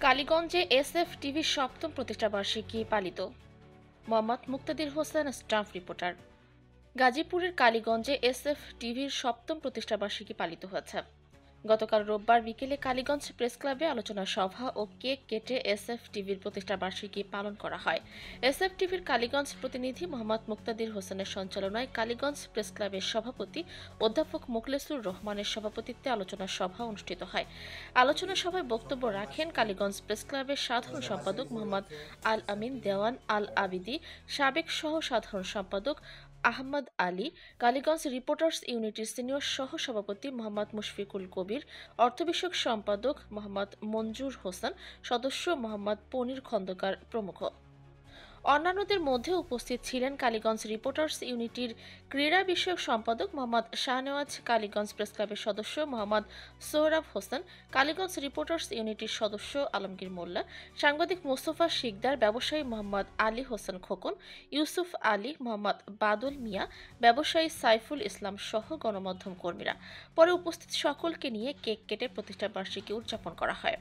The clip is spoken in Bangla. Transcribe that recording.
কালীগঞ্জে এসএফ টিভির সপ্তম প্রতিষ্ঠাবার্ষিকী পালিত। মোহাম্মদ মুক্তাদির হোসেন, স্টাফ রিপোর্টার। গাজীপুরের কালীগঞ্জে এসএফ টিভির সপ্তম প্রতিষ্ঠাবার্ষিকী পালিত হয়েছে। গতকাল রোববার বিকেলে কালীগঞ্জ প্রেস ক্লাবে আলোচনা সভা ও কেক কেটে এসএফ টিভির প্রতিষ্ঠাবার্ষিকী পালন করা হয়। এসএফ টিভির কালীগঞ্জ প্রতিনিধি মোহাম্মদ মুক্তাদির হোসেনের সঞ্চালনায় কালীগঞ্জ প্রেস ক্লাবের সভাপতি অধ্যাপক মোখলেসুর রহমানের সভাপতিত্বে আলোচনা সভা অনুষ্ঠিত হয়। আলোচনা সভায় বক্তব্য রাখেন কালীগঞ্জ প্রেস ক্লাবের সাধারণ সম্পাদক মোহাম্মদ আল আমিন দেওয়ান আল আবিদি, সাবেক সহ সাধারণ সম্পাদক আহমদ আলী, কালীগঞ্জ রিপোর্টার্স ইউনিটির সিনিয়র সহ সভাপতি মোহাম্মদ মুশফিকুল কবির, অর্থ বিষয়ক সম্পাদক মোহাম্মদ মঞ্জুর হোসেন, সদস্য মোহাম্মদ পনির খন্দকার প্রমুখ। অন্যান্যদের মধ্যে উপস্থিত ছিলেন কালীগঞ্জ রিপোর্টার্স ইউনিটির ক্রীড়া বিষয়ক সম্পাদক মোহাম্মদ শাহনেওয়াজ, কালীগঞ্জ প্রেস ক্লাবের সদস্য মোহাম্মদ সোহরাব হোসেন, কালীগঞ্জ রিপোর্টার্স ইউনিটির সদস্য আলমগীর মোল্লা, সাংবাদিক মোস্তফা শিকদার, ব্যবসায়ী মোহাম্মদ আলী হোসেন খোকন, ইউসুফ আলী, মোহাম্মদ বাদল মিয়া, ব্যবসায়ী সাইফুল ইসলাম সহ গণমাধ্যম কর্মীরা। পরে উপস্থিত সকলকে নিয়ে কেক কেটে প্রতিষ্ঠাবার্ষিকী উদযাপন করা হয়।